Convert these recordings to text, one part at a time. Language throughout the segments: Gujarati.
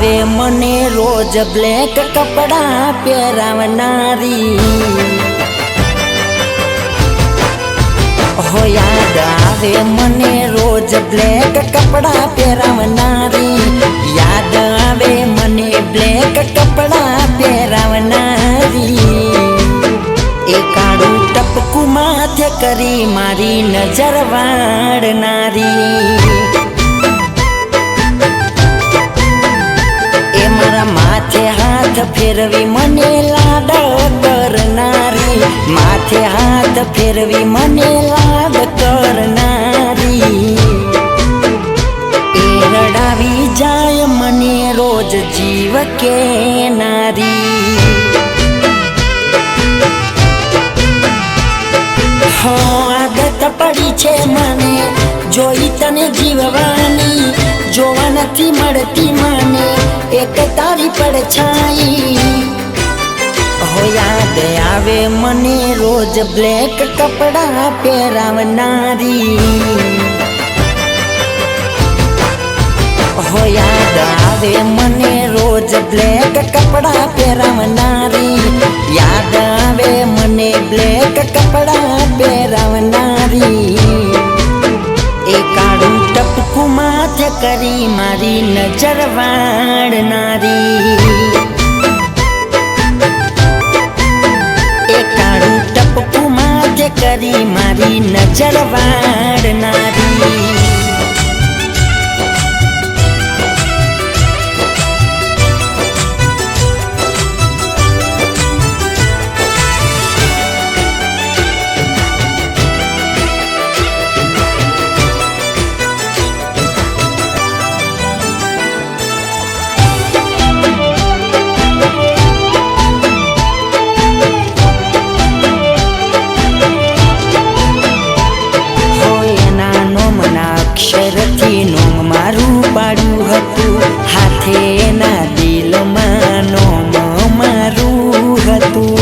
આવે મને રોજ બ્લેક કપડા પહેરાવનારી હો યાદ આવે મને રોજ બ્લેક કપડા પહેરાવનારી યાદ આવે મને બ્લેક કપડા પહેરાવનારી એ કાળું ટપકું માથે કરી મારી નજર વાળનારી એ મારા માથે હાથ ફેરવી મને લાડ કરનારી માથે હાથ ફેરવી મને લાડ કરનારી એ રડાવી જાય મને રોજ જીવ કે નારી હો આદત પડી છે મને જોઈ તને જીવવાની જોવા નથી મળતી મને એક તારી પડછાઈ હો યાદ આવે મને રોજ બ્લેક કપડા પહેરાવનારી હો યાદ આવે મને રોજ બ્લેક કપડા પહેરાવનારી યાદ આવે મને બ્લેક કપડા પહેરાવનારી એ કાળું ટપકું માથે કરી મારી નજર વાળનારી એ કાળું ટપકું માથે કરી મારી નજર વાળનારી અક્ષરથી નોમ મારું પાડ્યું હતું હાથે એના દિલમાં નોમ મારું હતું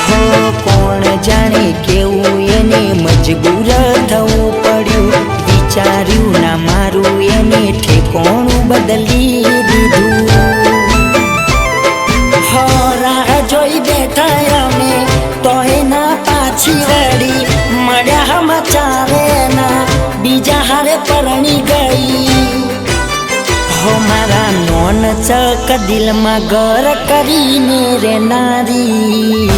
હો કોણ જાણે કેવું એને મજબૂર થવું પડ્યું વિચાર્યું ના મારું એને ઠેકોણું બદલી દીધું હો રાહ જોઈ બેઠા અમે તો એના પાછી વળી મળ્યા મચાવે ના બીજા હારે પરણી ગઈ હો મારા નોન ચક દિલમાં ઘર કરીને રેનારી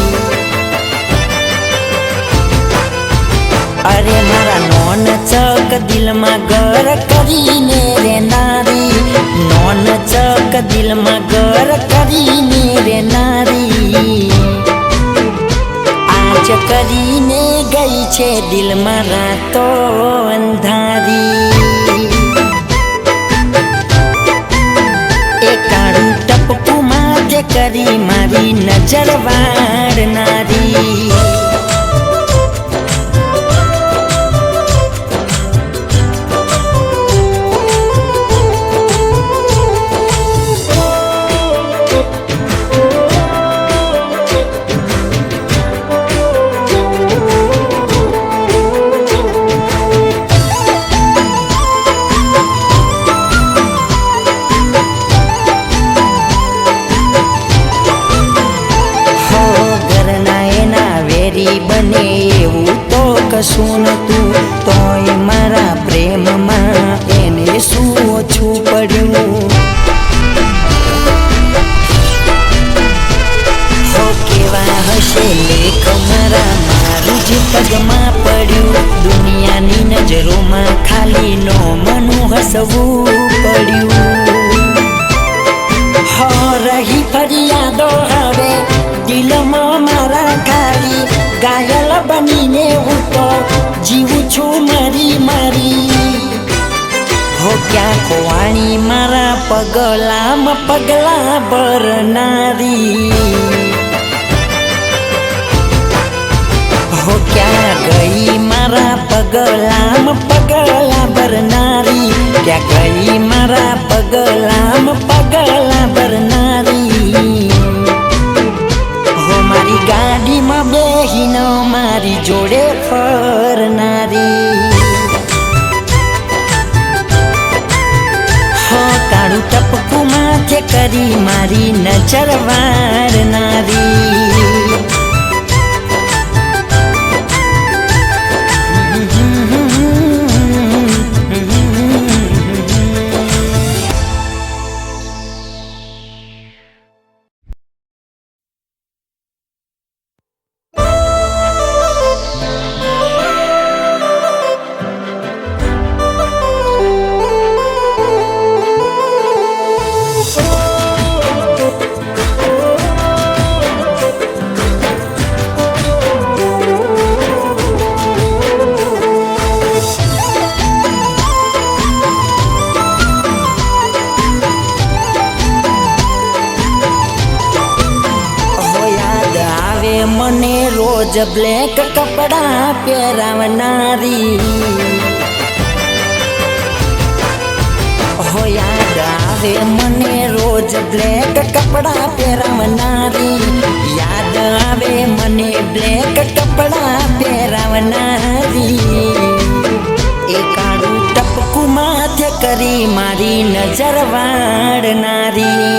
અરે મારા નોન ચક દિલમાં ઘર કરીને રેનારી નોન ચક દિલમાં ઘર કરીને રેનારી આજ કરીને ગઈ છે દિલમાં રાતો અંધારી એ કાળું ટપકું માથે કરી મારી નજર વાળનારી બને એવું તો કશું નતું તોય મારા પ્રેમમાં એને શું ઓછું પડ્યું હો કેવા હશે લેખ મારા મારું જ પગમાં પડ્યું દુનિયાની નજરોમાં ખાલી નોમનું હસવું પડ્યું હો રહી ફરિયાદો હવે દિલમાં મારા ખાલી ઘાયલ બનીને હું તો જીવું છું મરી મરી હો ક્યાં ખોવાણી મારા પગલામાં પગલા ભરનારી હો ક્યાં ગઈ મારા પગલામાં પગલા ભરનારી ક્યાં ગઈ મારા પગલામાં પગલા ભરનારી હો મારી ગાડીમાં બેહીને મારી જોડે ફરનારી કરી મારી નજર વાળનારી. મને રોજ બ્લેક કપડા પહેરાવનારી. હો યાદ આવે મને રોજ બ્લેક કપડા પહેરાવનારી. યાદ આવે મને બ્લેક કપડા પહેરાવનારી. એ કાળું ટપકું માથે કરી મારી નજર વાળનારી.